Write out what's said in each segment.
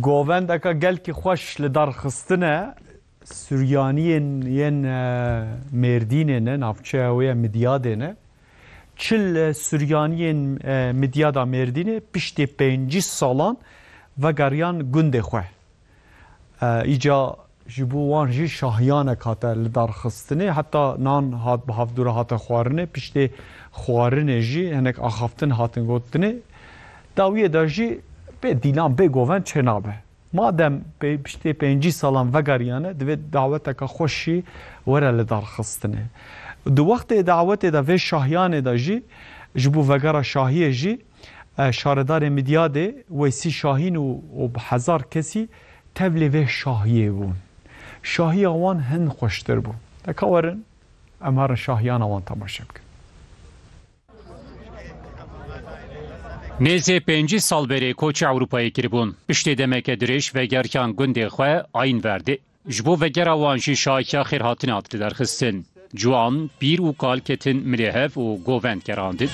govendeka gelkî xweş li darxistine Suryaniyên yên Mêrdînê ne navçeya wê ye Midyadê ne çil Suryaniyên Midyada Mêrdînê piştî 5 salan vegeriyan gundê xwe. Îca ji bo wan jî şahiyanek hate li darxistinê heta nan hat bi hevdûra hate xwarinê piştê xwarinê jî hinek axaftin hatin gotinê dawiyê de jî bê dîlan bê govend çê nabe. Madem piştê 5 salan vegeriyane divê daweteka xweş jî were li darxistinê. Di wextê dawetê de vê şahiyanê de jî ji bo vegera şahiyê jî şaredarê Midyadê Weysî Şahîn û bi hezar kesî tevlê vê şahiyê bûn. Şahiya wan hin xweştir bû. Deka werin em herin şahiyana wan temaşe bikin. Nêzê 5 sal berê koçê Ewropayê kiribûn. Piştê demeke dirêj vegerkan gundê xwe ayîn verdi. Ji bo vegera wan jî şahiya xêrhatinê hat li derxistin. Ciwan, pîr û kalketin mirêhev û govend gerandin.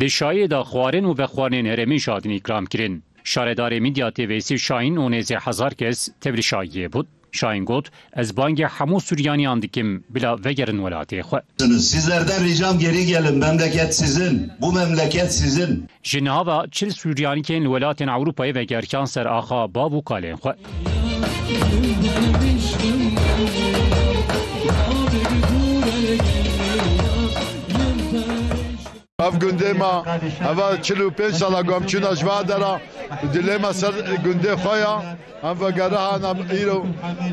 Di şahiyê de xwarin û vexwarinên herêmî jî hatin îkram kirin. Şaredarê Midyatê Weysî Şahîn û nêzê hezar kes tevlî şahiyê bûn. Şahin got, ez bangê hemû Suryaniyan dikim bila vegerin welatê xwe. Sizlerden ricam geri gelin, memleket sizin, bu memleket sizin. Ji nava çil Suryanîkên li welatên Ewropayê vegerkan ser axa bav û kalên xwe. Ev gundê me eva 45 sala gomçûna ji va dera dilê me ser gundê xwe ya em vegerihan em îro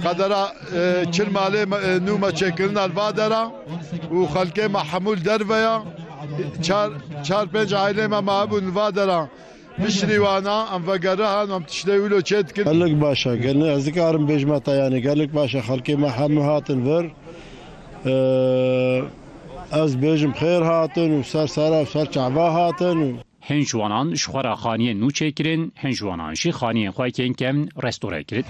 qedera çil malê nû me çêkirina li va dera û xelkê me hemûl derve ya çar pênc ailê me hebûn li va dera piştî wana em vegerihan em tiştê wilo çê dikin. Gelek baş e ez dikarim bêjme te yanî gelek baş e xelkê me hemû hatin vir ez bêjim xêr hatin û ser sera ser çava hatin. Hin ji wanan ji xwe re xaniyên nû çêkirin, hin ji wanan jî xaniyên xwe kêm kem restore kirin.